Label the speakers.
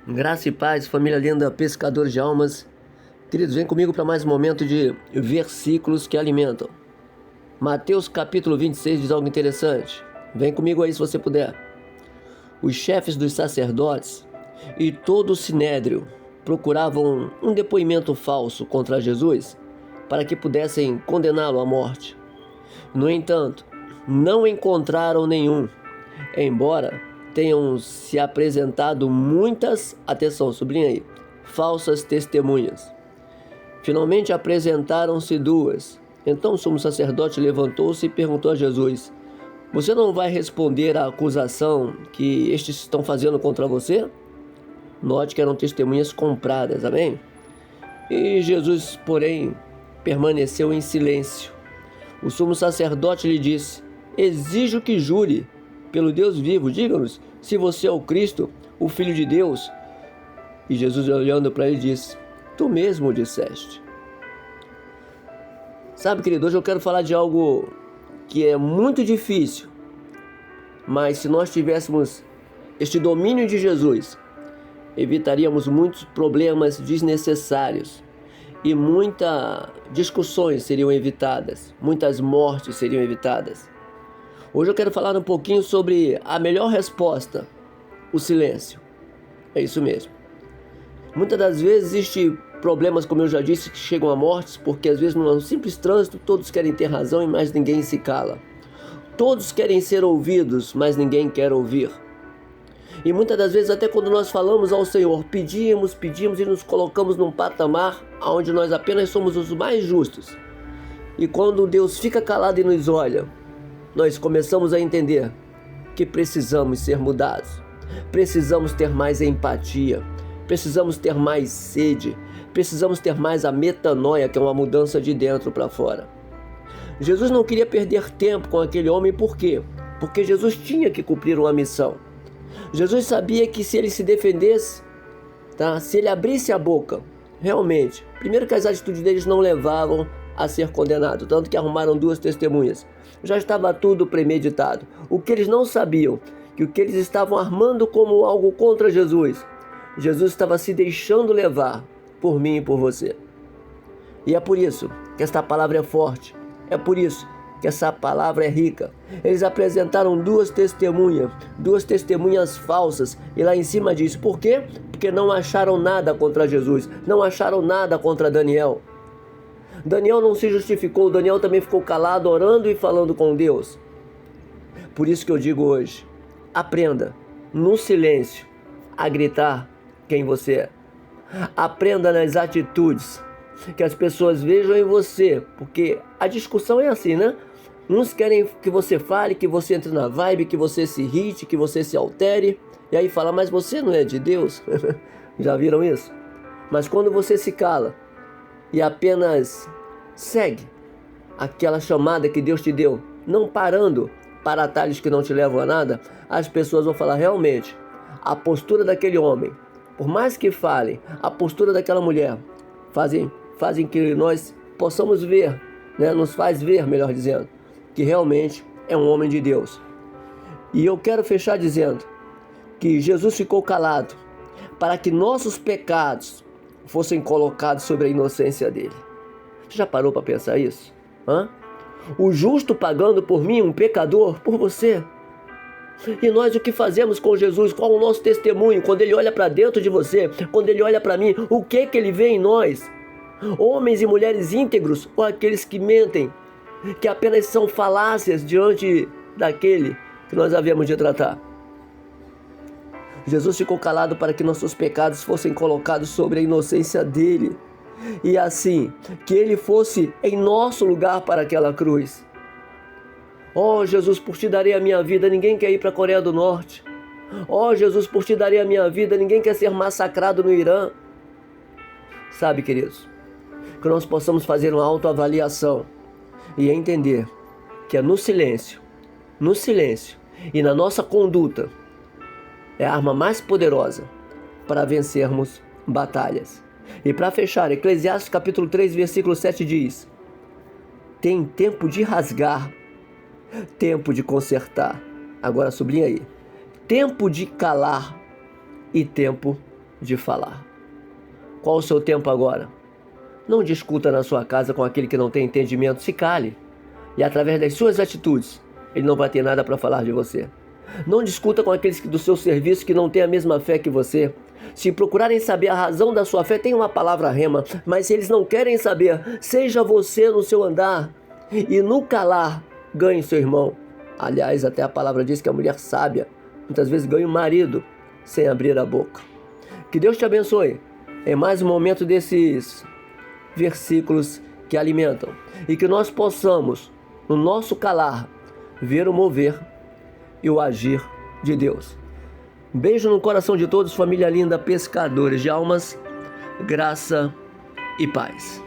Speaker 1: Graça e paz, família linda, pescadores de almas. Queridos, vem comigo para mais um momento de versículos que alimentam. Mateus capítulo 26 diz algo interessante. Vem comigo aí se você puder. Os chefes dos sacerdotes e todo o sinédrio procuravam um depoimento falso contra Jesus para que pudessem condená-lo à morte. No entanto, não encontraram nenhum, embora tenham se apresentado muitas, atenção, sublinha aí, falsas testemunhas. Finalmente apresentaram-se duas. Então o sumo sacerdote levantou-se e perguntou a Jesus: você não vai responder à acusação que estes estão fazendo contra você? Note que eram testemunhas compradas, amém? E Jesus, porém, permaneceu em silêncio. O sumo sacerdote lhe disse: exijo que jure pelo Deus vivo, diga-nos se você é o Cristo, o Filho de Deus. E Jesus, olhando para ele, disse: tu mesmo o disseste. Sabe, querido, hoje eu quero falar de algo que é muito difícil, mas se nós tivéssemos este domínio de Jesus, evitaríamos muitos problemas desnecessários e muitas discussões seriam evitadas, muitas mortes seriam evitadas. Hoje eu quero falar um pouquinho sobre a melhor resposta, o silêncio. É isso mesmo. Muitas das vezes existem problemas, como eu já disse, que chegam a mortes, porque às vezes num simples trânsito todos querem ter razão e mais ninguém se cala. Todos querem ser ouvidos, mas ninguém quer ouvir. E muitas das vezes até quando nós falamos ao Senhor, pedimos e nos colocamos num patamar onde nós apenas somos os mais justos. E quando Deus fica calado e nos olha, nós começamos a entender que precisamos ser mudados, precisamos ter mais empatia, precisamos ter mais sede, precisamos ter mais a metanoia, que é uma mudança de dentro para fora. Jesus não queria perder tempo com aquele homem, por quê? Porque Jesus tinha que cumprir uma missão. Jesus sabia que se ele se defendesse, se ele abrisse a boca, realmente, primeiro que as atitudes deles não levavam a ser condenado, tanto que arrumaram duas testemunhas. Já estava tudo premeditado. O que eles não sabiam, que o que eles estavam armando como algo contra Jesus, Jesus estava se deixando levar por mim e por você. E é por isso que esta palavra é forte, é por isso que essa palavra é rica. Eles apresentaram duas testemunhas falsas, e lá em cima diz, por quê? Porque não acharam nada contra Jesus, não acharam nada contra Daniel. Daniel não se justificou, Daniel também ficou calado, orando e falando com Deus. Por isso que eu digo hoje, aprenda no silêncio a gritar quem você é. Aprenda nas atitudes, que as pessoas vejam em você, porque a discussão é assim, né? Uns querem que você fale, que você entre na vibe, que você se irrite, que você se altere, e aí fala, mas você não é de Deus? Já viram isso? Mas quando você se cala e apenas segue aquela chamada que Deus te deu, não parando para atalhos que não te levam a nada, as pessoas vão falar, realmente, a postura daquele homem, por mais que falem, a postura daquela mulher, fazem que nós possamos ver, nos faz ver, melhor dizendo, que realmente é um homem de Deus. E eu quero fechar dizendo que Jesus ficou calado para que nossos pecados fossem colocados sobre a inocência dele. Você já parou para pensar isso? O justo pagando por mim, um pecador, por você. E nós o que fazemos com Jesus? Qual o nosso testemunho? Quando ele olha para dentro de você, quando ele olha para mim, o que ele vê em nós? Homens e mulheres íntegros ou aqueles que mentem, que apenas são falácias diante daquele que nós havíamos de tratar? Jesus ficou calado para que nossos pecados fossem colocados sobre a inocência dele, e assim, que ele fosse em nosso lugar para aquela cruz. Oh Jesus, por ti darei a minha vida, ninguém quer ir para a Coreia do Norte. Oh Jesus, por ti darei a minha vida, ninguém quer ser massacrado no Irã. Sabe, queridos, que nós possamos fazer uma autoavaliação e entender que é no silêncio e na nossa conduta é a arma mais poderosa para vencermos batalhas. E para fechar, Eclesiastes capítulo 3, versículo 7 diz: tem tempo de rasgar, tempo de consertar. Agora sublinha aí: tempo de calar e tempo de falar. Qual o seu tempo agora? Não discuta na sua casa com aquele que não tem entendimento, se cale. E através das suas atitudes, ele não vai ter nada para falar de você. Não discuta com aqueles do seu serviço que não têm a mesma fé que você. Se procurarem saber a razão da sua fé, tem uma palavra rema, mas se eles não querem saber, seja você no seu andar e no calar, ganhe seu irmão. Aliás, até a palavra diz que a mulher sábia muitas vezes ganha o marido sem abrir a boca. Que Deus te abençoe em mais um momento desses versículos que alimentam e que nós possamos, no nosso calar, ver o mover e o agir de Deus. Beijo no coração de todos, família linda, pescadores de almas, graça e paz.